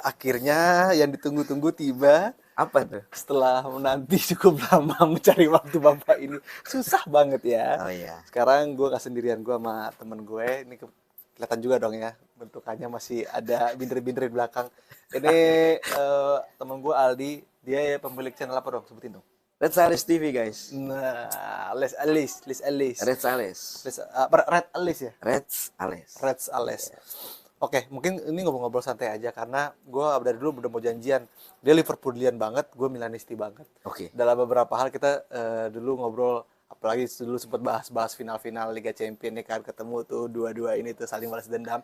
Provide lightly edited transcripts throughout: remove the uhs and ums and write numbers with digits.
akhirnya yang ditunggu-tunggu tiba. Apa tuh? Setelah menanti cukup lama mencari waktu Bapak ini. Susah banget ya. Oh iya. Sekarang gue gak sendirian, gue sama temen gue. Ini kelihatan juga dong ya. Bentukannya masih ada binder-binder di belakang. Ini temen gue Aldi. Dia pemilik channel apa dong? Sebutin dong. Red Alice TV guys. Nah, Les Alice. Red Alice. Red Alice ya? Red Alice. Red Alice. Oke, mungkin ini ngobrol-ngobrol santai aja karena gue dari dulu udah mau janjian. Dia Liverpoolian banget, gue Milanisti banget. Oke. Dalam beberapa hal kita dulu ngobrol, apalagi dulu sempat bahas final-final Liga Champions nih kan, ketemu tuh dua-dua ini tuh saling balas dendam.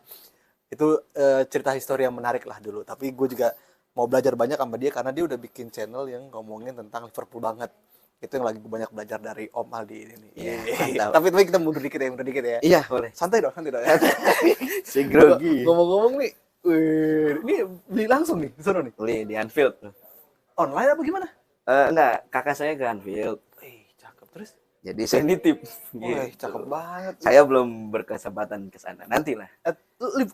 Itu cerita histori yang menarik lah dulu. Tapi gue juga mau belajar banyak sama dia karena dia udah bikin channel yang ngomongin tentang Liverpool banget. Itu yang lagi banyak belajar dari Om Aldi ini. Iya. Tapi kita mundur dikit ya. Iya, boleh. Santai dong. Si grogi. Ngomong-ngomong nih, ini beli langsung nih, disuruh nih. Beli di Anfield. Online apa gimana? Enggak, kakak saya ke Anfield. Cakep terus. Jadi saya nitip. Wih, cakep banget. Saya belum berkesempatan ke sana. Nantilah.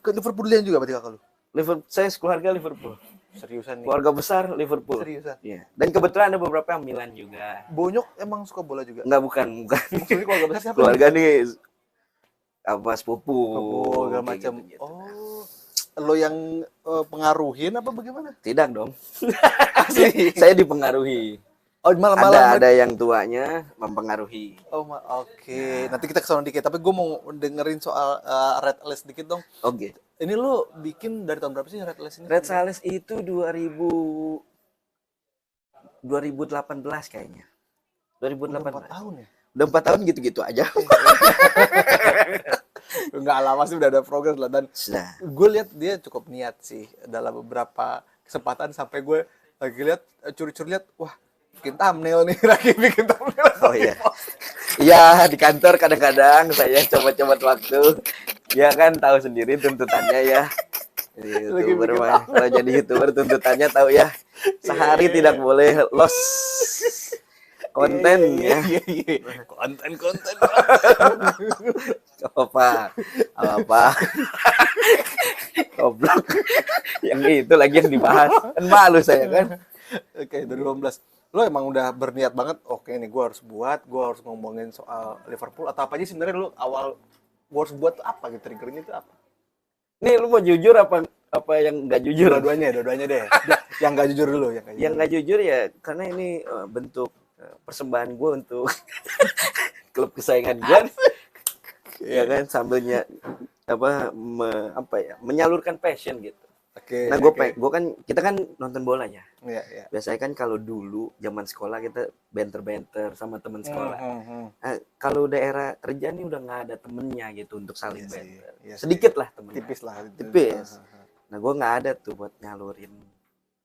Ke Liverpoolian juga berarti kakak lu? Liverpool, saya sekeluarga Liverpool. Seriusan nih. Keluarga besar Liverpool. Seriusan. Iya. Dan kebetulan ada beberapa yang Milan juga. Bonyok emang suka bola juga? Enggak, bukan. Maksudnya keluarga besar siapa? Keluarga nih apa sepupu. Segala macam. Gitu. Oh. Lo yang pengaruhin apa bagaimana? Tidak dong. Asli. Saya dipengaruhi. Oh, malam-malam. Ada yang tuanya mempengaruhi. Oh, oke. Nanti kita kesana dikit. Tapi gue mau dengerin soal Red Alice dikit dong. Oke. Ini lo bikin dari tahun berapa sih Red Alice ini? Red Alice itu 2018 kayaknya. 2018. Udah 4 tahun ya? Udah 4 tahun gitu-gitu aja. Enggak lama sih udah ada progres lah. Dan gue lihat dia cukup niat sih dalam beberapa kesempatan sampai gue lagi lihat curi-curi lihat, wah bikin thumbnail nih, lagi bikin thumbnail. Oh iya. Iya, di kantor kadang-kadang saya coba-coba waktu. Ya kan tahu sendiri tuntutannya ya. YouTuber mah. Kalau jadi YouTuber tuntutannya tahu ya. Sehari tidak boleh loss konten ya. Konten. Apa? Goblok. Yang itu lagi yang dibahas. Kan malu saya kan. Oke, 2015. Lo emang udah berniat banget, oke nih gue harus ngomongin soal Liverpool atau apa aja sebenarnya lo awal gue harus buat apa gitu, triggernya itu apa? Nih lu mau jujur apa yang nggak jujur? Dua-duanya deh. Yang nggak jujur dulu, yang nggak jujur ya karena ini bentuk persembahan gue untuk klub kesayangan gue. Ya kan sambilnya menyalurkan passion gitu. Oke. Nah gue kan kita kan nonton bola ya. Iya. Biasanya kan kalau dulu zaman sekolah kita banter sama teman sekolah. Nah, kalau daerah kerja nih udah nggak ada temennya gitu untuk saling banter. Sedikit lah temennya. Tipis. Nah gue nggak ada tuh buat nyalurin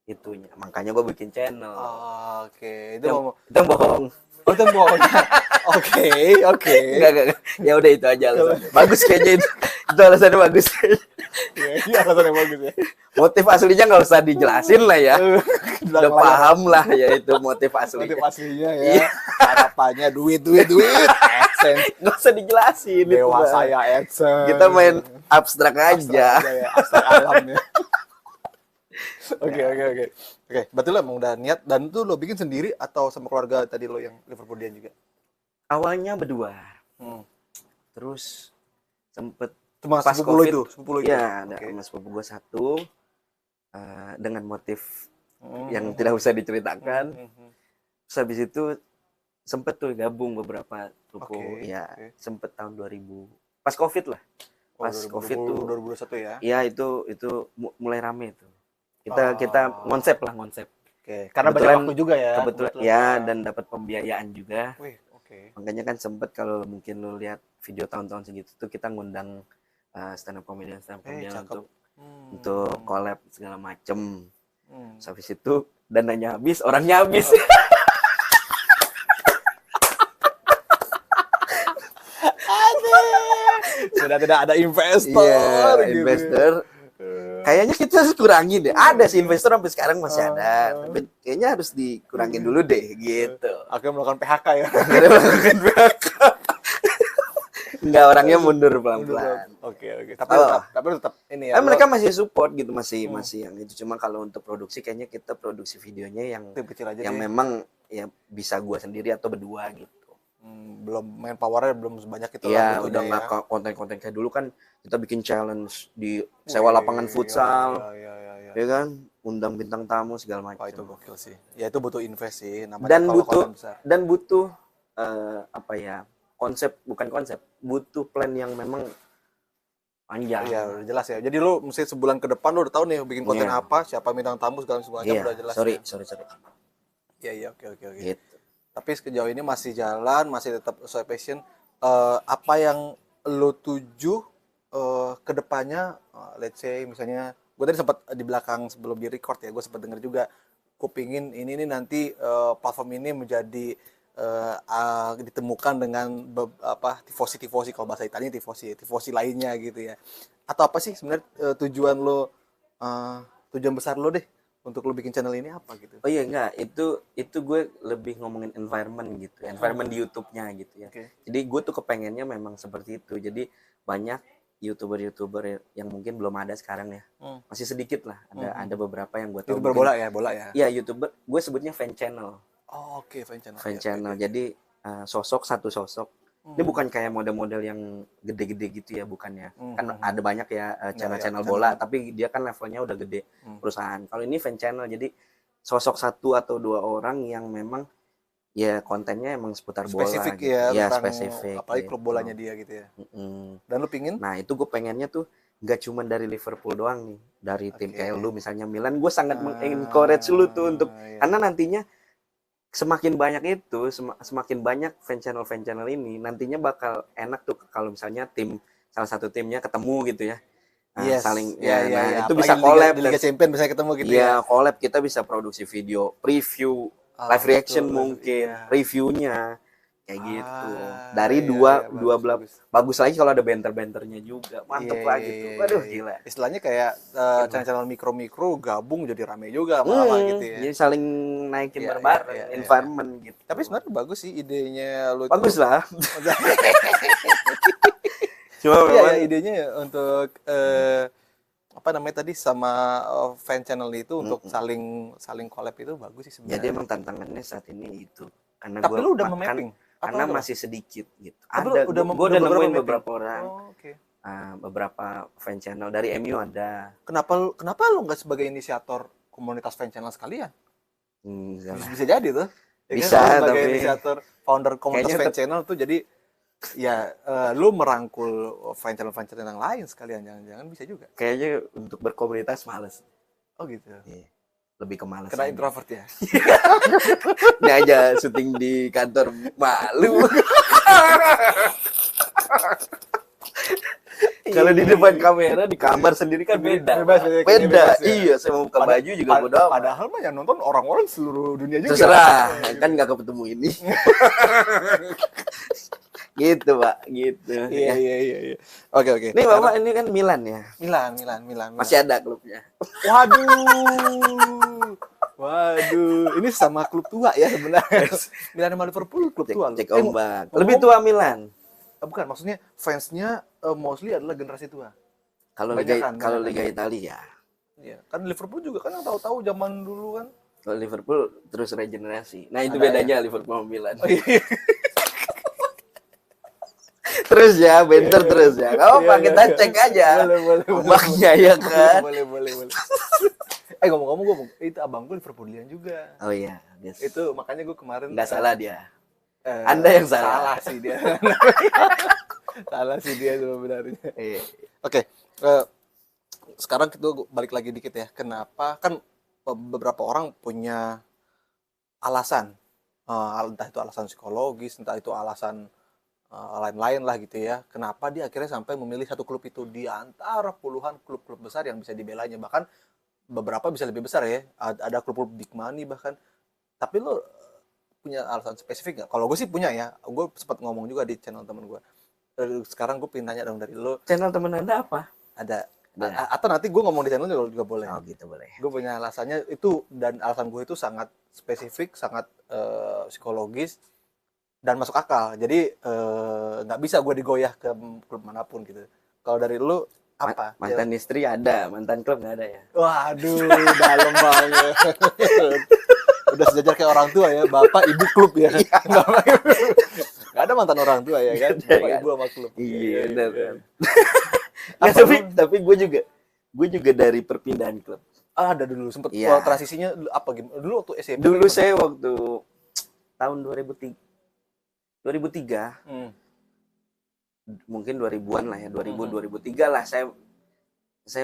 itunya. Makanya gue bikin channel. Oke. Itu bohong. Oh, itu bohong. Oke. Enggak. Ya udah itu aja alasannya. Bagus kayaknya itu. Itu alasannya bagus. Iya, alasannya bagus ya. Motif aslinya nggak usah dijelasin lah ya. Udah paham lah ya itu motif aslinya. Motif aslinya ya. Harapannya duit. AdSense. Nggak usah dijelasin. Dewa saya AdSense. Kita main abstrak aja. Abstrak alam ya. Oke. Berarti lo emang udah niat dan tuh lo bikin sendiri atau sama keluarga tadi lo yang Liverpoolian juga? Awalnya berdua. Terus sempet pas sepupu itu. Ya, ada sama sepupu gue satu dengan motif yang tidak usah diceritakan. Terus habis itu sempet tuh gabung beberapa suku. Sempet tahun 2000 pas Covid lah. Pas Covid tuh 2021 ya. Iya, itu mulai rame tuh. Kita konsep. Oke. Karena banyak waktu juga ya. Kebetulan ya dan dapat pembiayaan juga. Oke. Makanya kan sempet kalau mungkin lo lihat video tahun-tahun segitu tuh kita ngundang stand up comedian untuk collab segala macem. Habis itu dananya habis, orangnya habis. Sudah tidak ada investor. Investor. Kayaknya kita harus kurangin deh. Ada sih investor sampai sekarang masih ada. Tapi kayaknya harus dikurangin dulu deh gitu. Akhirnya melakukan PHK ya. Enggak, orangnya mundur pelan-pelan. Oke. Oh. Tapi tetap ini ya. Mereka masih support gitu, masih yang itu. Cuma kalau untuk produksi kayaknya kita produksi videonya yang kecil aja yang deh. memang ya bisa gua sendiri atau berdua gitu. Belum main powernya belum sebanyak itu Iya, lah udah nggak konten-konten kayak dulu kan kita bikin challenge di sewa lapangan futsal. Iya. Ya kan, undang bintang tamu segala macam. Itu gokil sih. Ya itu butuh invest sih namanya kalau besar. Dan butuh apa ya? Butuh plan yang memang panjang. Iya, udah jelas ya. Jadi lu mesti sebulan ke depan lu udah tahu nih bikin konten apa, siapa bintang tamu segala macam udah jelas. Sorry. Iya, oke. Gitu. Tapi sejauh ini masih jalan, masih tetap sesuai passion. Apa yang lu tuju ke depannya, let's say misalnya gue tadi sempat di belakang sebelum di record ya, gue sempat denger juga kupingin ini nih nanti platform ini menjadi ditemukan dengan tifosi kalau bahasa Italia tifosi lainnya gitu ya. Atau apa sih sebenarnya tujuan besar lo deh untuk lo bikin channel ini apa gitu? Oh iya enggak, itu gue lebih ngomongin environment gitu, environment di YouTube-nya gitu ya. Okay. Jadi gue tuh kepengennya memang seperti itu. Jadi banyak YouTuber yang mungkin belum ada sekarang ya. Masih sedikit lah. Ada beberapa yang gue tahu. YouTuber bola ya? Iya, YouTuber. Gue sebutnya fan channel. Oh, oke, fan channel. Fan channel. Jadi satu sosok. Ini bukan kayak model-model yang gede-gede gitu ya, bukannya. Kan ada banyak ya channel-channel bola, tapi dia kan levelnya udah gede perusahaan. Kalau ini fan channel, jadi sosok 1 atau 2 orang yang memang ya kontennya emang seputar spesifik bola ya, gitu. Ya spesifik apalagi klub bolanya dia gitu ya. Dan lu pingin? Nah itu gue pengennya tuh gak cuma dari Liverpool doang nih, dari tim kayak lu misalnya Milan, gue sangat mengencourage lu tuh untuk karena nantinya semakin banyak itu semakin banyak fan channel ini nantinya bakal enak tuh kalau misalnya salah satu timnya ketemu gitu ya. Saling itu bisa collab di Liga Champions bisa ketemu gitu ya. Collab, kita bisa produksi video preview, live reaction mungkin, reviewnya kayak gitu. Dari dua belah bagus lagi kalau ada banter-banternya juga. Mantep lah gitu. Waduh gila. Istilahnya kayak channel-channel mikro gabung jadi rame juga malah gitu ya. Jadi saling naikin bareng environment gitu. Tapi sebenarnya bagus sih idenya lu. Bagus lah. Cuma idenya untuk apa namanya tadi sama fan channel itu untuk saling collab itu bagus sih sebenarnya. Jadi emang tantangannya saat ini itu. Karena tapi lu udah memapping karena masih sedikit gitu. Gue udah nemuin beberapa orang. Beberapa fan channel dari MU ada. Kenapa lu nggak sebagai inisiator komunitas fan channel sekalian? Bisa jadi tuh. Bisa, kan? Sebagai tapi inisiator founder komunitas fan channel tuh jadi ya lu merangkul fan channel yang lain sekalian, jangan bisa juga. Kayaknya untuk berkomunitas males. Oh gitu. Iya. Lebih ke males. Kena introvert ya. Ini aja syuting di kantor malu. Kalau di depan kamera di kamar sendiri kan beda. Beda. Iya, saya mau buka baju juga bodo amat. Padahal mah yang nonton orang-orang seluruh dunia juga. Terserah, kan nggak ketemu ini. Gitu Pak, gitu. Iya. Oke. Nih Bapak ini kan Milan ya. Milan. Masih ada klubnya. Waduh, ini sama klub tua ya sebenarnya. Milan sama Liverpool klub tua. Cek ombak. Lebih tua Milan. Bukan, maksudnya fansnya mostly adalah generasi tua. Kalau Liga Italia. Iya, kan Liverpool juga kan yang tahu-tahu zaman dulu kan. Kalau Liverpool terus regenerasi. Nah, itu bedanya Liverpool sama Milan. Oh, iya. Terus ya, banter terus ya. Kalau kita cek aja. Ombaknya ya kan. Boleh. Ngomong-ngomong, itu abang gue Liverpoolian juga. Oh iya, itu makanya gue kemarin nggak salah dia. Anda yang salah. Salah sih dia. Salah sih dia sebenarnya. Oke. Sekarang kita balik lagi dikit ya. Kenapa kan beberapa orang punya alasan, entah itu alasan psikologis, entah itu alasan lain-lain lah gitu ya. Kenapa dia akhirnya sampai memilih satu klub itu di antara puluhan klub-klub besar yang bisa dibelanya, bahkan beberapa bisa lebih besar ya. Ada klub-klub big money bahkan. Tapi lo punya alasan spesifik nggak? Kalau gue sih punya ya. Gue sempat ngomong juga di channel temen gue. Sekarang gue pengen tanya dong dari lo. Channel temen Anda apa? Ada. Atau nanti gue ngomong di channel juga boleh. Oh gitu boleh. Gue punya alasannya itu, dan alasan gue itu sangat spesifik, sangat psikologis. dan masuk akal. Jadi nggak bisa gue digoyah ke klub manapun gitu. Kalau dari lu apa? Mantan istri ada, mantan klub nggak ada ya? Waduh, dalam banget. Udah sejajar kayak orang tua ya, bapak ibu klub ya. Nggak ada mantan orang tua ya kan, bapak ibu sama klub. Iya, benar kan. Nah, Tapi gue juga dari perpindahan klub. Ada dulu sempet transisinya apa gimana? Dulu waktu SMP. Dulu saya waktu tahun 2003 mungkin 2000-an lah ya, 2003 lah saya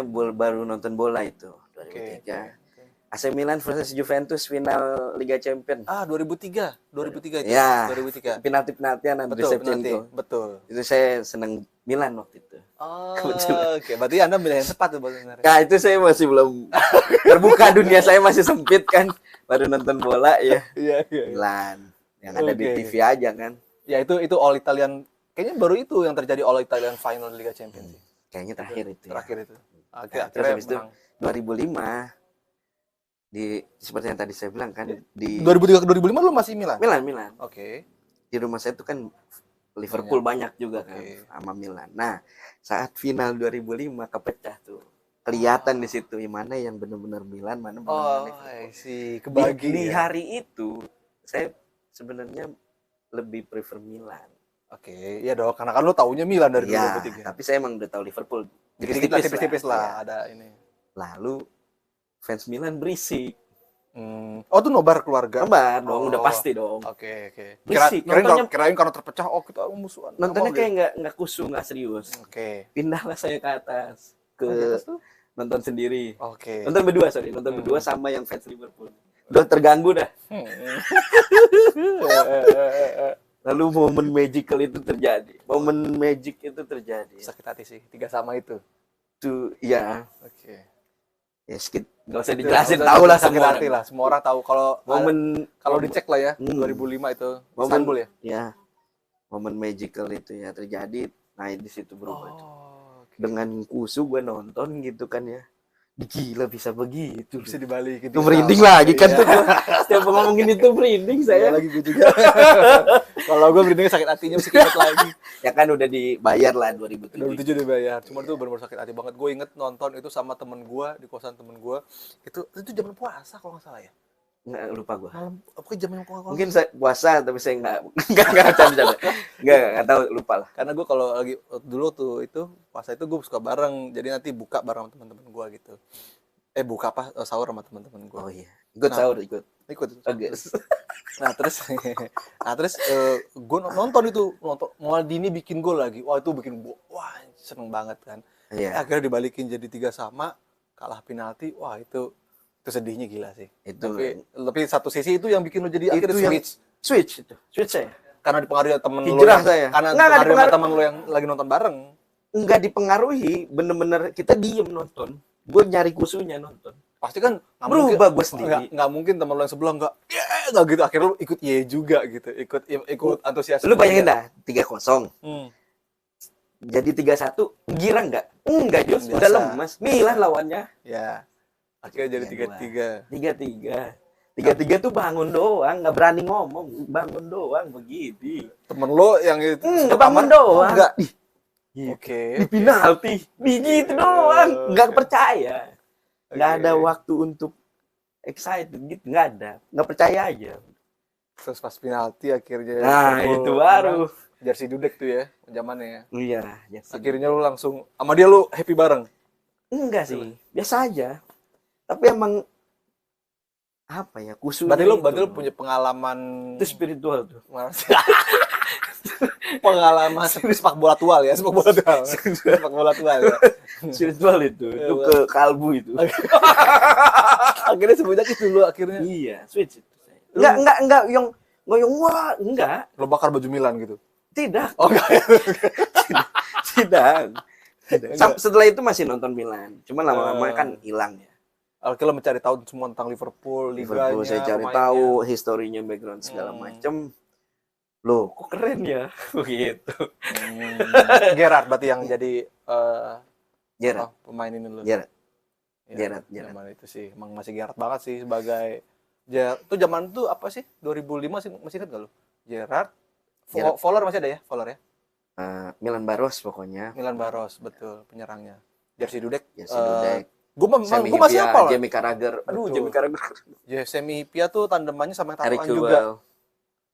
baru nonton bola itu 2003. AC Milan versus Juventus final Liga Champions. 2003 itu. Ya, 2003. Penalti-penaltian Andriy Shevchenko. Betul. Itu saya senang Milan waktu itu. Oke. Berarti Anda milih yang tepat tuh sebenarnya. Nah, itu saya masih belum terbuka, dunia saya masih sempit kan. Baru nonton bola ya. Iya. Milan. Yang ada di TV aja kan. Ya itu All Italian. Kayaknya baru itu yang terjadi All Italian final Liga Champions. Kayaknya terakhir itu. Terakhir itu. Terus habis itu 2005 seperti yang tadi saya bilang kan, di 2003 ke 2005 lu masih Milan? Milan. Oke. Di rumah saya itu kan Liverpool banyak juga kan sama Milan. Nah, saat final 2005 kepecah tuh. Kelihatan di situ mana yang benar-benar Milan, mana benar-benar Liverpool. Kebagi di hari itu saya sebenarnya lebih prefer Milan. Oke, iya dong, karena kan lu taunya Milan dari 2003. Tapi saya emang udah tahu Liverpool. Tipis-tipis lah ada ini. Lalu fans Milan berisik. Tuh nobar keluarga. Nobar dong, udah pasti dong. Oke. Kirain karena terpecah, kita musuhan. Nontonnya kayak nggak khusyuk, nggak serius. Oke. Pindahlah saya ke atas, nonton sendiri. Oke. Nonton berdua sama yang fans Liverpool. Udah terganggu dah. Lalu momen magical itu terjadi. Sakit hati sih, 3 sama itu. Tuh, ya. Oke. Ya, nggak usah dijelasin, tahu lah sakit hati lah. Semua orang tahu kalau dicek lah ya, 2005 itu Istanbul ya. Ya. Momen magical itu ya terjadi. Nah, di situ berubah. Dengan khusyuk gue nonton gitu kan ya. Gila bisa begitu. Bisa dibalikin. Merinding lagi kan tuh. Setiap ngomongin itu merinding saya. Lagi gue juga. Kalau gue merinding sakit hatinya mesti inget lagi. Ya kan udah dibayar lah 2007. 2007 dibayar. Cuma itu benar-benar sakit hati banget. Gue inget nonton itu sama temen gue di kosan temen gue. Itu zaman puasa kalau nggak salah ya. Nggak, lupa gue. Pokoknya zaman mungkin saya puasa tapi saya nggak tahu, lupa lah. Karena gue kalau lagi dulu tuh itu puasa itu gue suka bareng, jadi nanti buka bareng sama teman-teman gue gitu. Buka apa sahur sama teman-teman gue. Oh iya. Sahur ikut. Okay. Nah terus gue nonton mulai dini bikin gol lagi. Wah itu bikin gue seneng banget kan. Iya. Akhirnya dibalikin jadi 3-3, kalah penalti. Wah itu sedihnya gila sih. Tapi satu sisi itu yang bikin lo jadi akhirnya switch saya. Karena dipengaruhi temen lo. Karena dipengaruhi sama temen lo yang lagi nonton bareng. Enggak dipengaruhi, bener-bener kita diem nonton. Gue nyari kusunya nonton. Pasti kan berubah gue sendiri. Nggak mungkin temen lo yang sebelah nggak gitu. Akhirnya lo ikut juga gitu. Ikut antusias. Lu bayangin dah 3-0. Jadi 3-1 girang nggak? Enggak, Jos. Udah lemas. Milan lawannya. Ya. Akhirnya jadi 3-3 tuh bangun doang, nggak berani ngomong, bangun doang begitu. Temen lo yang itu nggak bangun doang. Enggak. Oke. Di penalti, begitu doang, nggak percaya. Nggak ada waktu untuk excited gitu, nggak percaya aja. Terus pas penalti akhirnya. Nah itu baru. Jersey Dudek tuh ya, zamannya. Iya. Akhirnya lo langsung sama dia lo happy bareng. Enggak sih, biasa aja. Tapi emang apa ya, khususnya berarti lo punya pengalaman itu spiritual tuh. Pengalaman sepak bola tua ya. Spiritual itu ke kalbu itu. Akhirnya semenjak itu lo akhirnya. Iya, switch itu. Enggak yang wah, enggak. Lo bakar baju Milan gitu. Tidak. Oh enggak. Tidak. Setelah itu masih nonton Milan. Cuma lama-lama kan hilang ya. Akhirnya mencari tahu semua tentang Liverpool, liganya, saya cari tahu historinya, background segala macam. Loh, kok keren ya? Begitu. Gerrard berarti yang jadi Gerrard pemain ini lo. Gerrard. Itu sih, emang masih Gerrard banget sih sebagai itu zaman itu apa sih? 2005 sih masih ingat gak lo? Gerrard, Fowler masih ada ya, Fowler ya? Milan Baros pokoknya. Milan Baros, betul, penyerangnya. Jerzy Dudek. Jerzy Dudek. Gue masih hafal. Jamie Carragher. Aduh, Jamie Carragher. Semi Hipia tuh tandemannya sama yang tatoan juga.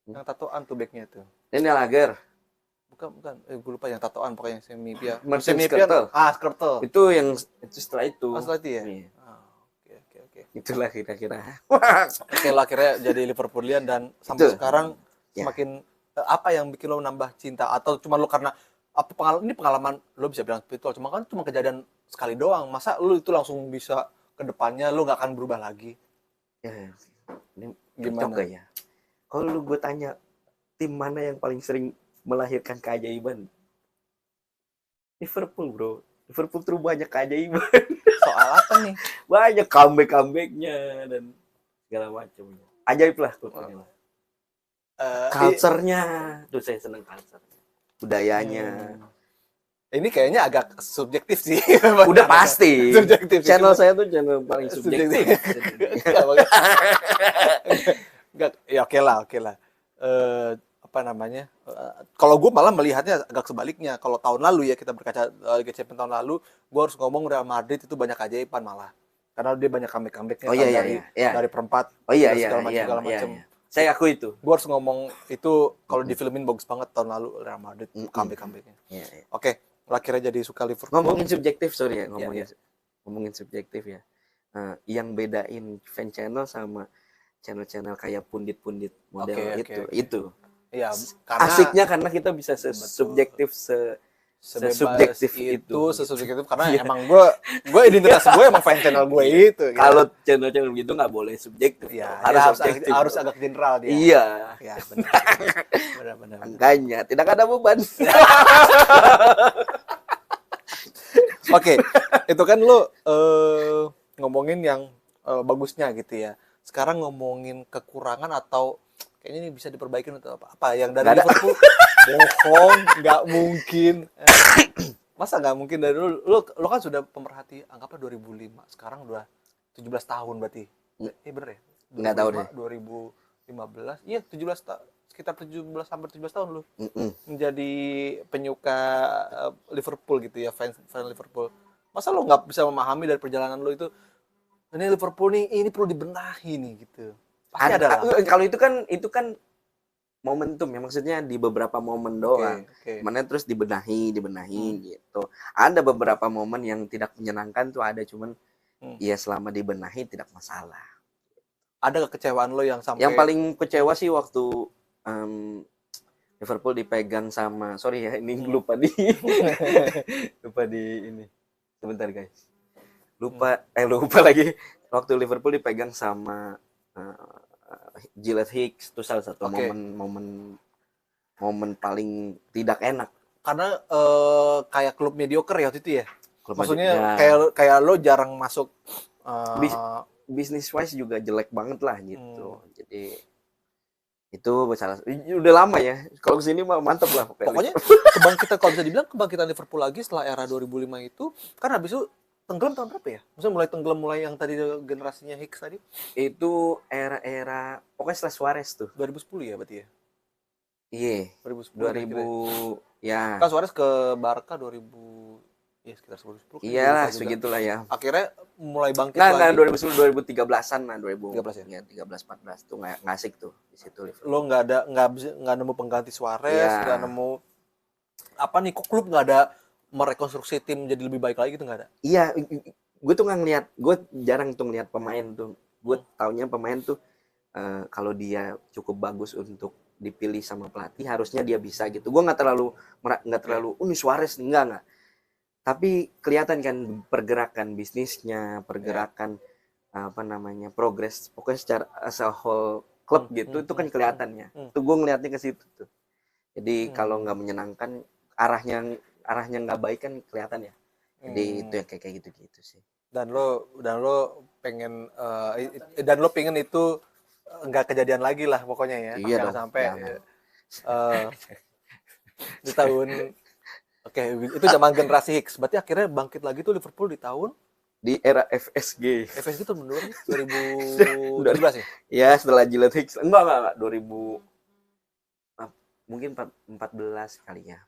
Yang tatoan tuh backnya tuh. Daniel Agger. Bukan. Gue lupa yang tatoan pokoknya Semi Hipia. Semi Hipia. Skrtel. Itu setelah itu. Setelah itu ya? Iya. Oke. Itulah kira-kira. Oke lah, akhirnya jadi Liverpoolian dan sampai sekarang semakin apa yang bikin lo nambah cinta atau cuma lo karena ini pengalaman lo bisa bilang spiritual, cuma kejadian sekali doang, masa lo itu langsung bisa ke depannya lo nggak akan berubah lagi? Ya, ini gimana ya? Kalau lu gue tanya tim mana yang paling sering melahirkan keajaiban? Liverpool, bro. Liverpool tuh banyak keajaiban. Soal apa nih? Banyak comeback-nya dan segala macam. Ajaib lah pokoknya. Culture-nya, tuh saya seneng culture-nya. Budayanya. Ini kayaknya agak subjektif sih. Udah pasti. Subjektif. Channel saya tuh channel paling subjektif. Ya oke lah. Apa namanya? Kalau gue malah melihatnya agak sebaliknya. Kalau tahun lalu ya kita berkaca Liga Champions tahun lalu, gue harus ngomong Real Madrid itu banyak keajaiban malah. Karena dia banyak comeback-nya dari perempat segala macam. Saya akui itu. Gue harus ngomong itu kalau di filmin bagus banget tahun lalu Real Madrid comeback-nya. Oke, akhirnya jadi suka Liverpool. Ngomongin subjektif, sorry ya, ngomongin subjektif ya. Yang bedain fan channel sama channel-channel kayak pundit-pundit model itu. Iya, asiknya karena kita bisa subjektif sesubjektif itu karena emang gue identitas gue emang fan channel gue itu. Kalau channel-channel gitu nggak boleh subjektif. Ya, harus agak general dia. Iya. Ya, benar. Makanya tidak ada beban. Oke, itu kan lo ngomongin yang bagusnya gitu ya. Sekarang ngomongin kekurangan atau kayaknya ini bisa diperbaiki atau apa yang dari Liverpool bohong, nggak mungkin. Masa nggak mungkin dari lo kan sudah pemerhati anggaplah 2005, sekarang udah 17 tahun berarti. Bener ya? Nggak tahu deh. 2015, iya 17 sekitar 17 sampai 17 tahun lo menjadi penyuka Liverpool gitu ya, fans Liverpool. Masa lo nggak bisa memahami dari perjalanan lo itu ini Liverpool nih ini perlu dibenahi nih gitu. Pasti ada lah. Kalau itu kan momentum ya, maksudnya di beberapa momen doang. Mana terus dibenahi gitu. Ada beberapa momen yang tidak menyenangkan tuh ada, cuman ya selama dibenahi tidak masalah. Ada kekecewaan lo yang sampai yang paling kecewa sih waktu Liverpool dipegang sama ini lupa di ini. Sebentar guys. Lupa lagi waktu Liverpool dipegang sama Gillett Hicks, itu salah satu momen paling tidak enak. Karena kayak klub mediocre ya waktu itu ya. Maksudnya ya. kayak lo jarang masuk bisnis wise juga jelek banget lah gitu. Jadi itu udah lama ya. Kalau kesini mah mantep lah pokoknya. Kebangkitan kalau bisa dibilang kebangkitan Liverpool lagi setelah era 2005 itu kan habis itu tenggelam tahun berapa ya? Maksudnya mulai yang tadi generasinya Hicks tadi? Itu era pokoknya setelah Suarez tuh. 2010 ya berarti ya? Iya. 2010 ya. Kan Suarez ke Barca 2000 ya sekitar 2010. Iyalah segitulah ya. Akhirnya mulai bangkit lagi. Nah 2010 2013-an lah 2013 ya. 13-14 tuh nggak asik tuh di situ Liverpool. Lo nggak nemu pengganti Suarez, nggak nemu apa nih kok klub nggak ada merekonstruksi tim jadi lebih baik lagi gitu nggak ada? Iya, gue tuh nggak ngeliat, gue jarang tuh ngeliat pemain tuh. Gue taunya pemain tuh kalau dia cukup bagus untuk dipilih sama pelatih, harusnya dia bisa gitu. Gue nggak terlalu ini Suarez enggak. Tapi kelihatan kan pergerakan bisnisnya, pergerakan progres, pokoknya secara as a whole klub gitu, itu kan kelihatannya. Tuh gue ngeliatnya ke situ tuh. Jadi kalau nggak menyenangkan, arahnya nggak baik kan kelihatan ya. Jadi itu yang kayak gitu sih. Dan lo pengen itu nggak kejadian lagi lah pokoknya ya. Iya dong. Sampai di tahun itu zaman generasi Hicks. Berarti akhirnya bangkit lagi tuh Liverpool di era FSG. FSG tuh menurut 2017 ya? Ya, setelah Gillett Hicks. Enggak 2000 mungkin 14 kali ya.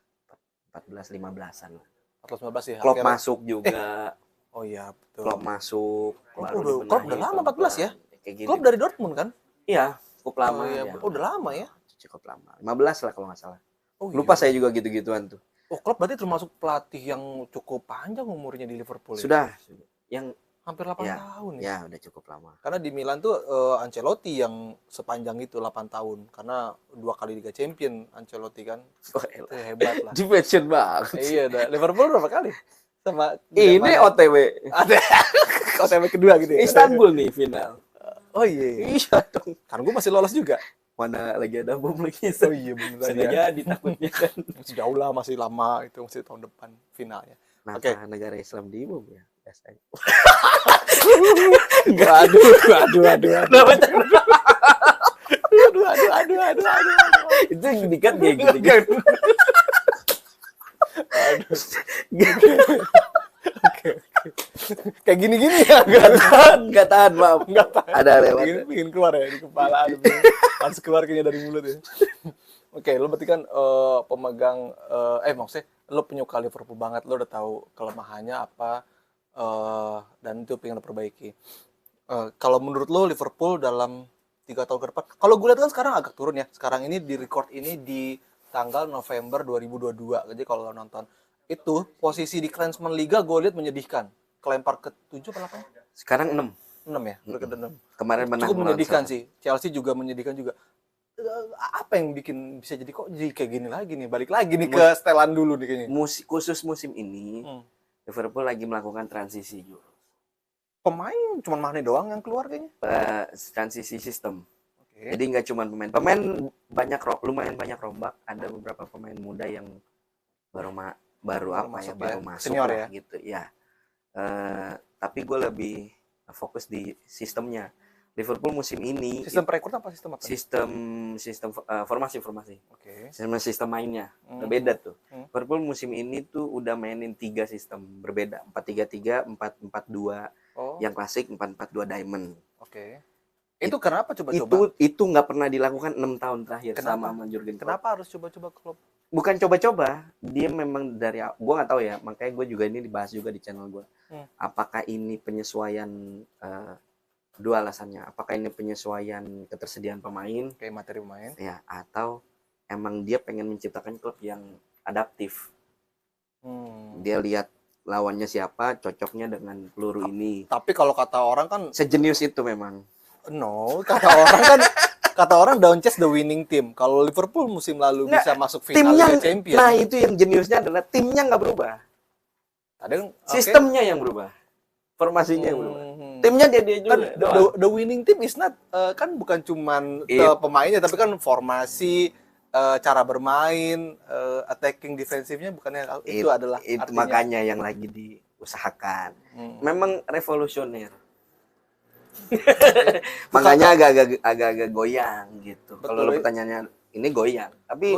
14-15an lah. 14-15 ya. Klopp masuk juga. Oh iya, betul. Klopp masuk. Klopp udah lama 14 ya? Kayak gitu. Klopp dari Dortmund kan? Iya, cukup lama. Oh, iya. Udah lama ya? Cukup lama. 15 lah kalau nggak salah. Oh, lupa iya. Saya juga gitu-gituan tuh. Oh, Klopp berarti termasuk pelatih yang cukup panjang umurnya di Liverpool. Sudah. Ya? Yang hampir 8 tahun ya. Ya, udah cukup lama. Karena di Milan tuh Ancelotti yang sepanjang itu 8 tahun. Karena 2 kali Liga Champion Ancelotti kan. Itu hebat lah. Defension banget. Iya, Liverpool berapa kali? Sama ini OTW. Ada OTW kedua gitu ya. Istanbul nih final. Oh iya. Iya dong. Karena gue masih lolos juga. Mana lagi ada bom lagi. Oh iya benar. Jadi takutnya kan. Masih jauh lah, masih lama itu, masih tahun depan finalnya. Oke. Negara Islam di bom ya biasanya. Aduh. Itu dikat kayak gitu. Oke. Kayak gini-gini ya, nggak tahan, maaf. Nggak tahan. Ada lewat. Bikin keluar ya di kepala, harus keluar kayaknya dari mulut ya. Oke, lo berarti kan pemegang, maksudnya lo penyuka Liverpool banget, lo udah tahu kelemahannya apa, dan itu pengen lo perbaiki. Kalau menurut lo Liverpool dalam 3 tahun ke depan, kalau gue lihat kan sekarang agak turun ya. Sekarang ini di record ini di tanggal November 2022. Jadi kalau lo nonton itu posisi di Klasemen Liga gue lihat menyedihkan. Kelempar ke 7 atau 8? Sekarang 6. 6 ya, udah ke 6. Kemarin menang. Cukup menyedihkan sih. Chelsea juga menyedihkan juga. Apa yang bikin bisa jadi kok jadi kayak gini lagi nih? Balik lagi nih ke setelan dulu nih kayaknya. Khusus musim ini, Liverpool lagi melakukan transisi juga. Pemain cuma Mane doang yang keluar kayaknya. Transisi sistem. Okay. Jadi nggak cuma pemain lumayan banyak rombak. Ada beberapa pemain muda yang baru masuk senior lah, ya gitu ya. Tapi gue lebih fokus di sistemnya. Liverpool musim ini sistem perekrut apa sistem apa? Sistem formasi. Oke. Sistem mainnya berbeda tuh. Liverpool musim ini tuh udah mainin 3 sistem berbeda, 4-3-3, 4-4-2, yang klasik 4-4-2 diamond. Oke. Itu kenapa coba-coba? Itu nggak pernah dilakukan 6 tahun terakhir. Kenapa? Sama Jurgen Klopp. Kenapa harus coba-coba Klopp? Bukan coba-coba, dia memang dari gue nggak tahu ya, makanya gue juga ini dibahas juga di channel gue. Apakah ini penyesuaian, dua alasannya, apakah ini penyesuaian ketersediaan pemain, kayak materi pemain, ya, atau emang dia pengen menciptakan klub yang adaptif. Dia lihat lawannya siapa, cocoknya dengan peluru ini. Tapi kalau kata orang kan sejenius itu memang. No, kata orang don't chase the winning team. Kalau Liverpool musim lalu bisa masuk final Liga Champions. Nah, itu yang jeniusnya adalah timnya nggak berubah. Sistemnya yang berubah. Formasinya yang berubah. Timnya dia juga. Kan the winning team is not kan bukan cuman pemainnya, tapi kan formasi, cara bermain, attacking defensifnya bukannya itu adalah itu artinya. Makanya yang lagi diusahakan. Memang revolusioner. Makanya agak-agak goyang gitu. Kalau pertanyaannya ini goyang, tapi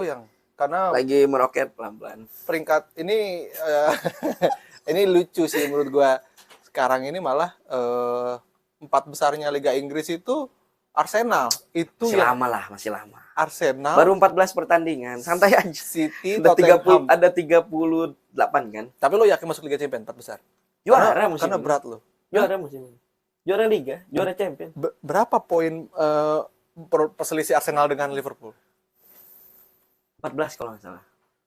karena lagi meroket pelan-pelan. Peringkat ini ini lucu sih menurut gua. Sekarang ini malah 4 besarnya Liga Inggris itu Arsenal. Itu masih lama. Arsenal baru 14 pertandingan, santai aja. City ada 38 kan. Tapi lo yakin masuk Liga Champions 4 besar? Juara musim karena berat lo. Juara musim ini. Juara Liga, juara Champions. Berapa poin perselisih Arsenal dengan Liverpool? 14 kalau nggak salah.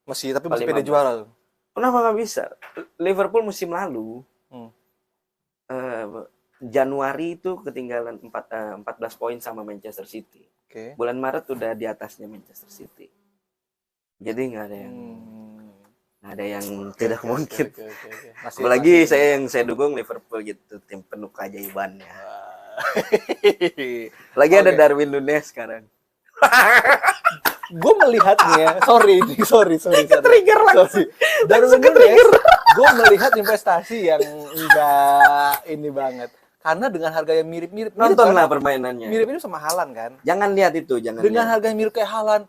Masih beda juara loh. Kenapa nggak bisa? Liverpool musim lalu Januari itu ketinggalan 14 poin sama Manchester City. Okay. Bulan Maret udah di atasnya Manchester City. Jadi nggak ada yang tidak mungkin. Apalagi saya dukung Liverpool gitu, tim penuh keajaibannya. Lagi ada Darwin Núñez sekarang. Gue melihatnya, sorry. Trigger lagi. Darwin Núñez, gue melihat investasi yang enggak ini banget. Karena dengan harga yang mirip-mirip. Nontonlah permainannya. Mirip-mirip sama Haaland kan. Jangan lihat itu, Dengan harga yang mirip kayak Haaland,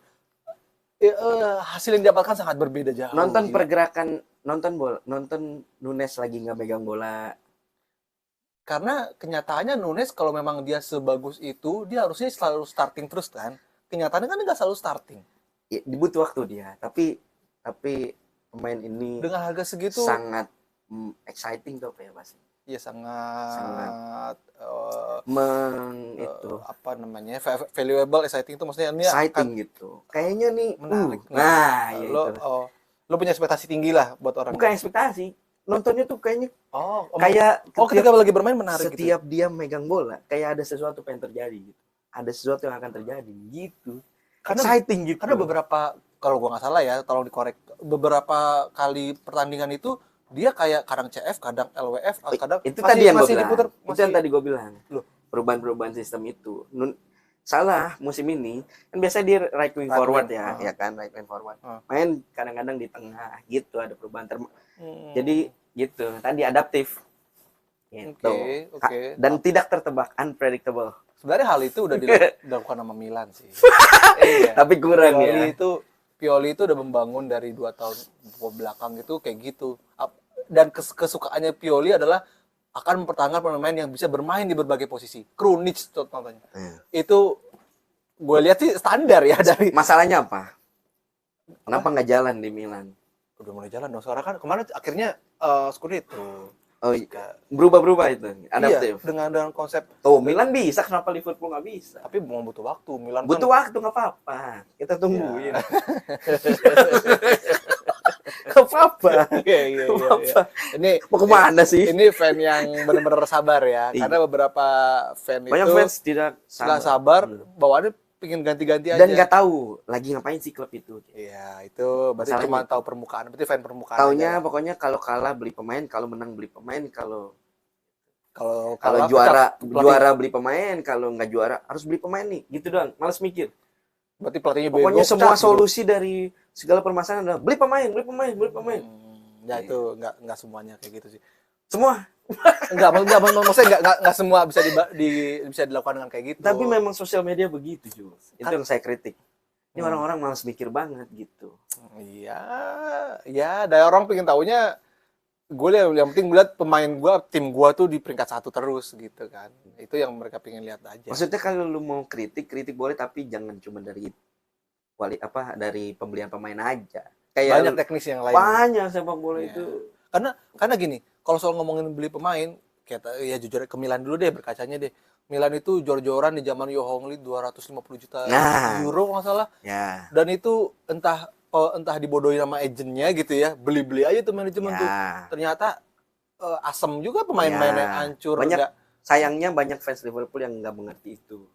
hasil yang didapatkan sangat berbeda jauh. Nonton pergerakan, nonton Núñez lagi nggak megang bola. Karena kenyataannya Núñez kalau memang dia sebagus itu, dia harusnya selalu starting terus kan. Kenyataannya kan nggak selalu starting. ya, dibutuh waktu dia. Tapi pemain ini dengan harga segitu sangat exciting tuh apa ya Mas? Iya sangat itu apa namanya valuable exciting itu maksudnya ini exciting gitu. Kayaknya nih menarik. Nah, ya lo lo punya ekspektasi tinggi lah buat orang. Bukan ekspektasi. Nontonnya tuh kayaknya kayak ketika lagi bermain menarik setiap gitu. Dia megang bola kayak ada sesuatu yang terjadi gitu. Ada sesuatu yang akan terjadi gitu. Karena exciting gitu. Karena beberapa kalau gua nggak salah ya, tolong dikorek, beberapa kali pertandingan itu dia kayak kadang CF, kadang LWF, kadang itu tadi yang masih diputar. Itu yang tadi gue bilang. Loh, perubahan sistem itu. Salah musim ini kan biasa dia right wing forward ya kan right wing forward. Main kadang-kadang di tengah gitu ada perubahan jadi gitu tadi adaptif. Gitu. Oke. Dan tidak tertebak, unpredictable. Sebenarnya hal itu udah dilakukan sama Milan sih. Tapi kurang ya. Pioli itu udah membangun dari 2 tahun belakang itu kayak gitu. Dan kesukaannya Pioli adalah akan mempertahankan pemain yang bisa bermain di berbagai posisi. Krunic contohnya. Itu gue lihat sih standar ya dari. Masalahnya apa? Kenapa nggak jalan di Milan? Udah mulai jalan dong. Sekarang kan kemarin akhirnya Scudetto. Oh iya. Berubah itu. Adaptif. Iya, dengan konsep. Milan bisa, kenapa Liverpool nggak bisa? Tapi mau butuh waktu. Milan butuh waktu nggak apa-apa. Kita tungguin. Gak apa-apa. Iya. Ini mau kemana sih? Ini fan yang benar-benar sabar ya. Karena beberapa fan banyak itu fans tidak sabar. Bawaannya pengen ganti-ganti aja. Dan nggak tahu lagi ngapain sih klub itu. Iya, itu berarti cuma tahu permukaan. Berarti fan permukaan. Taunya aja. Pokoknya kalau kalah beli pemain, kalau menang beli pemain, kalau juara beli pemain, kalau nggak juara harus beli pemain nih. Gitu doang. Males mikir. Berarti pelatihnya pokoknya semua solusi dari segala permasalahan adalah beli pemain. Ya itu nggak semuanya kayak gitu sih. Semua maksudnya nggak semua bisa dilakukan dengan kayak gitu. Tapi memang sosial media begitu, Jules. Itu yang saya kritik. Ini orang-orang malas mikir banget gitu. Iya, dari orang pengen taunya gue yang penting lihat pemain gue, tim gue tuh di peringkat 1 terus gitu kan. Itu yang mereka pengen lihat aja. Maksudnya kalau lu mau kritik boleh, tapi jangan cuma dari dari pembelian pemain aja. Kayak banyak teknis yang lain. Banyak sepak bola itu. Karena gini, kalau soal ngomongin beli pemain, ya jujur ke Milan dulu deh, berkacanya deh. Milan itu jor-joran di zaman Johan Lee 250 juta euro nggak salah. Dan itu entah dibodohin sama agennya gitu ya, beli-beli aja tuh manajemen tuh. Ternyata asem juga pemain-pemainnya hancur. Sayangnya banyak fans Liverpool yang nggak mengerti itu.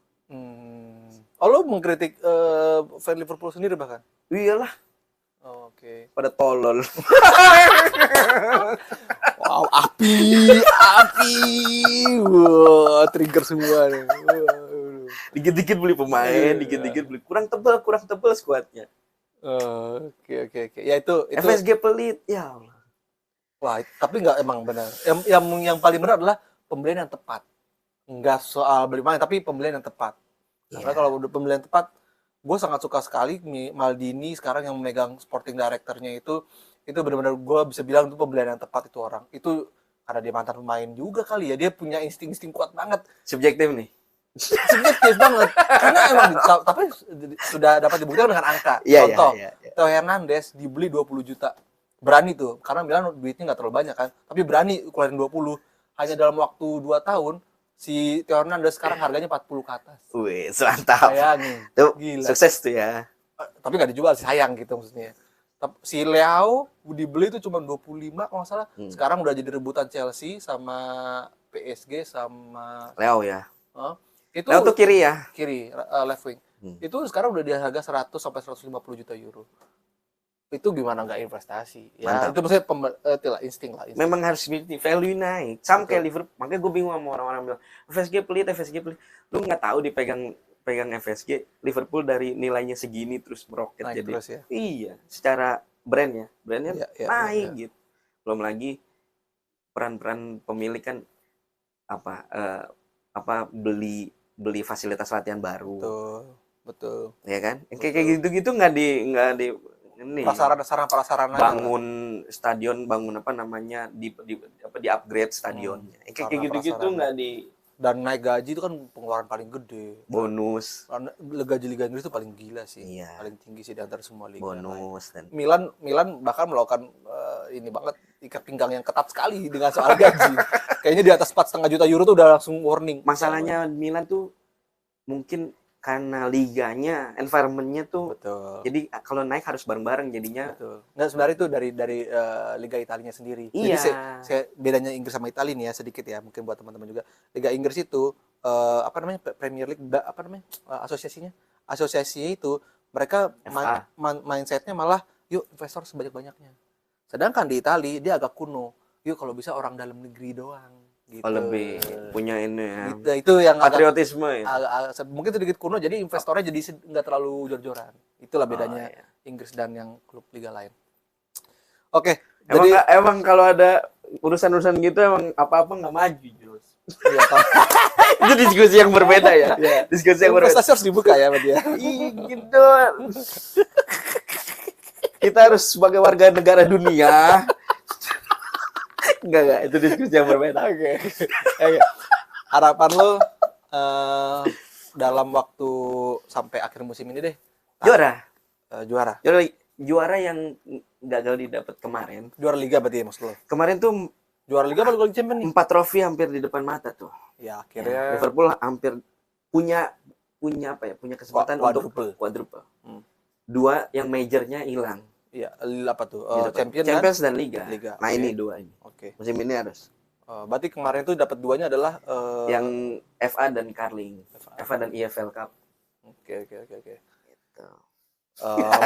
Oh, lo mengkritik fans Liverpool sendiri bahkan? Iyalah. Oke. Pada tolol. Wow, api. Wah, trigger semua nih. Dikit-dikit beli pemain, dikit-dikit beli. Kurang tebal skuadnya. Oke. Ya itu FSG pelit, ya Allah. Wah, tapi nggak emang benar. Yang paling benar adalah pembelian yang tepat. Nggak soal beli pemain, tapi pembelian yang tepat. Karena kalau udah pembelian tepat, gue sangat suka sekali Maldini sekarang yang memegang sporting director-nya itu benar-benar gue bisa bilang itu pembelian yang tepat itu orang. Itu karena dia mantan pemain juga kali ya, dia punya insting kuat banget. Subjektif nih. Subjektif banget. Karena emang tapi sudah dapat dibuktikan dengan angka. Contoh, Theo Hernandez dibeli 20 juta. Berani tuh, karena Milan duitnya nggak terlalu banyak kan, tapi berani keluarin 20. Hanya dalam waktu 2 tahun si Theo Hernandez sekarang harganya 40 ke atas. Wih, mantap. Bayangin. Tuh, gila. Sukses tuh ya. Tapi nggak dijual, sayang gitu maksudnya. Si Leao dibeli itu cuma 25 kalau nggak salah. Sekarang udah jadi rebutan Chelsea sama PSG sama Leao ya. Itu Leao tuh kiri ya? Kiri, left wing. Itu sekarang udah di harga 100 sampai 150 juta euro. Itu gimana nggak investasi? Ya, mantap. Itu maksudnya insting lah. Memang harus value naik. Sama kayak Liverpool. Makanya gue bingung sama orang-orang bilang FSG pelit. Lu nggak tahu pegang FSG Liverpool dari nilainya segini terus meroket naik jadi. Terus, ya? Iya, secara brandnya naik gitu. Belum lagi peran-peran pemilik kan beli fasilitas latihan baru. Betul. Ya kan? Kayak gitu-gitu nggak di ini prasarana bangun stadion, bangun di upgrade stadionnya. Kayak gitu-gitu nggak Dan naik gaji itu kan pengeluaran paling gede. Bonus. Karena gaji Liga Inggris itu paling gila sih. Iya. Paling tinggi sih di antara semua liga. Bonus dan Milan bahkan melakukan ini banget ikat pinggang yang ketat sekali dengan soal gaji. Kayaknya di atas 4,5 juta euro tuh udah langsung warning. Masalahnya Milan tuh mungkin karena liganya, environment-nya tuh. Betul. Jadi kalau naik harus bareng-bareng jadinya. Betul. Nggak, sebenarnya itu dari Liga Italinya sendiri. Iya. Jadi bedanya Inggris sama Italia nih ya sedikit ya, mungkin buat teman-teman juga. Liga Inggris itu apa namanya, Premier League apa namanya, asosiasinya itu mereka mindsetnya malah yuk investor sebanyak-banyaknya. Sedangkan di Italia dia agak kuno. Yuk kalau bisa orang dalam negeri doang. Gitu. Oh, lebih punya ini ya. Gitu, itu yang patriotisme mungkin sedikit kuno, jadi investornya jadi nggak terlalu jor-joran. Itulah bedanya iya. Inggris dan yang klub liga lain. Oke, emang kalau ada urusan-urusan gitu emang apa-apa nggak maju, Jos. Iya, itu diskusi yang berbeda ya. Yeah. Diskusi yang berbeda. Investasi harus dibuka ya sama dia. Gitu. Kita harus sebagai warga negara dunia. Enggak, itu diskusi yang berbeda. Oke. Harapan lo dalam waktu sampai akhir musim ini deh. Juara yang gagal didapat kemarin. Juara liga berarti ya maksud lo? Kemarin tuh juara liga apa Liga Champions nih? 4 trofi hampir di depan mata tuh. Ya, akhirnya Liverpool hampir punya kesempatan untuk quadruple. 2 yang majornya hilang. Iya, apa tuh? Champions dan Liga. Nah, ini 2 ini. Oke. Musim ini harus. Berarti kemarin tuh dapat 2-nya adalah yang FA dan Carling. FA dan EFL Cup. Oke. Gitu.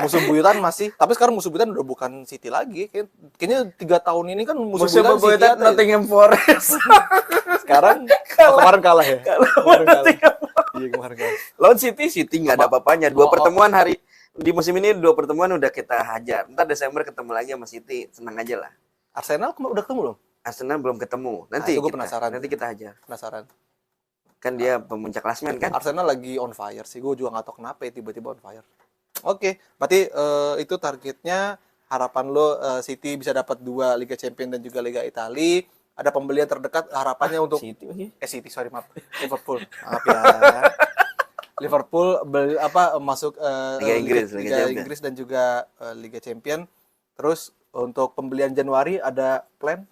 Musuh buyutan masih, tapi sekarang musuh buyutan udah bukan City lagi. Kayaknya 3 tahun ini kan musuh buyutan City Nottingham Forest. Sekarang kemarin kalah ya. Kemarin kalah. Iya, kemarin kalah. Lawan City nggak ada apa-apanya. 2 pertemuan di musim ini 2 pertemuan udah kita hajar. Ntar Desember ketemu lagi sama City, senang aja lah. Arsenal udah ketemu belum? Arsenal belum ketemu. Nanti penasaran. Nanti kita hajar. Penasaran. Kan dia pemuncak klasemen kan? Arsenal lagi on fire sih. Gue juga nggak tahu kenapa ya tiba-tiba on fire. Oke, berarti itu targetnya, harapan lo City bisa dapat 2 Liga Champions dan juga Liga Italia. Ada pembelian terdekat harapannya untuk Liverpool. Maaf ya. Liverpool masuk Liga Inggris dan juga Liga Champions. Terus untuk pembelian Januari ada plan?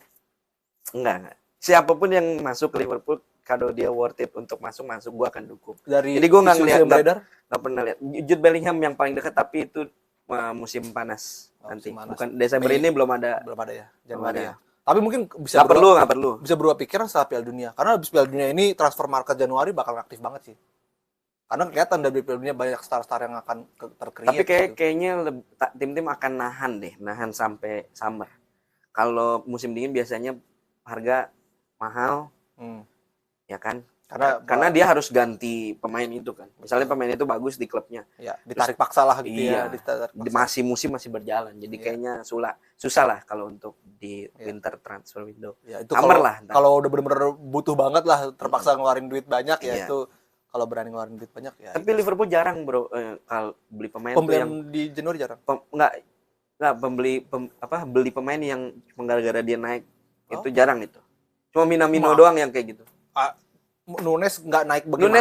Enggak. Siapapun yang masuk ke Liverpool, kalau dia worth it untuk masuk, gua akan dukung. Jadi gua nggak pernah lihat Jude Bellingham yang paling dekat, tapi itu musim panas nanti. Bukan Desember ini belum ada ya, Januari ya. Tapi mungkin bisa nggak perlu. Bisa berubah pikiran setelah Piala Dunia. Karena habis Piala Dunia ini transfer market Januari bakal aktif banget sih. Karena kelihatan dari Piala Dunia banyak star-star yang akan terkreat. Tapi kayaknya tim-tim akan nahan sampai summer. Kalau musim dingin biasanya harga mahal, ya kan? Karena dia harus ganti pemain itu kan. Misalnya pemain itu bagus di klubnya. Ya, ditarik paksa lah gitu ya. Musim masih berjalan. Jadi kayaknya susah lah kalau untuk di winter transfer window. Ya, itu kalau udah benar-benar butuh banget lah, terpaksa ngeluarin duit banyak ya itu. Kalau berani ngeluarin duit banyak ya. Tapi Liverpool jarang bro kalau beli pemain pembelian yang di Januari jarang. Beli pemain yang gara-gara dia naik itu jarang itu. Cuma Minamino doang yang kayak gitu. Nunes nggak naik bagaimana?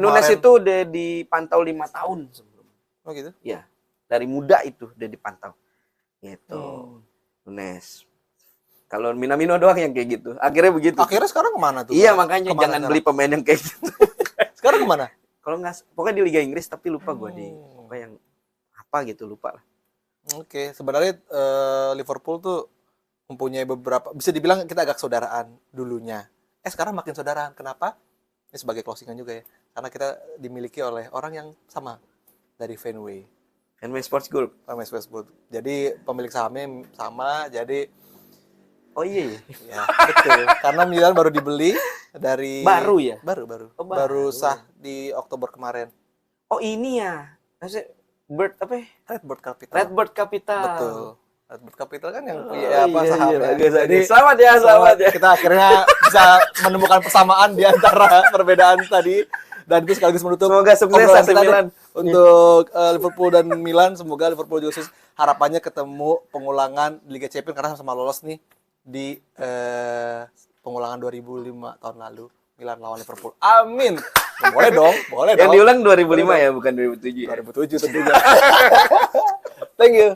Nunes itu udah dipantau 5 tahun sebelum. Oh gitu? Ya. Dari muda itu udah dipantau. Gitu. Nunes. Kalau Minamino doang yang kayak gitu. Akhirnya begitu. Akhirnya sekarang kemana tuh? Iya, makanya jangan beli pemain yang kayak gitu. Sekarang kemana? Kalau nggak, pokoknya di Liga Inggris, tapi lupa gue di apa yang apa gitu, lupa lah. Oke, sebenarnya Liverpool tuh mempunyai beberapa, bisa dibilang kita agak saudaraan dulunya. Sekarang makin saudaraan. Kenapa? Ini sebagai closingan juga ya. Karena kita dimiliki oleh orang yang sama dari Fenway Sports Group. Fenway Sports Group. Jadi pemilik sahamnya sama. Jadi oh iya. Ya, betul. Karena Milan baru dibeli dari baru ya? Baru sah di Oktober kemarin. Oh ini ya. Maksudnya Redbird Capital. Redbird Capital. Betul. Redbird Capital kan yang punya sahamnya. Jadi selamat ya. Kita akhirnya bisa menemukan persamaan di antara perbedaan tadi. Dan itu sekaligus menutup. Semoga sukses Milan untuk Liverpool dan Milan. Semoga Liverpool juga sukses. Harapannya ketemu pengulangan Liga Champions karena sama lolos nih di pengulangan 2005 tahun lalu. Milan lawan Liverpool. Amin. Boleh dong, boleh Yang dong. diulang 2005 ya, bukan 2007 ya. 2007 tentunya. Thank you.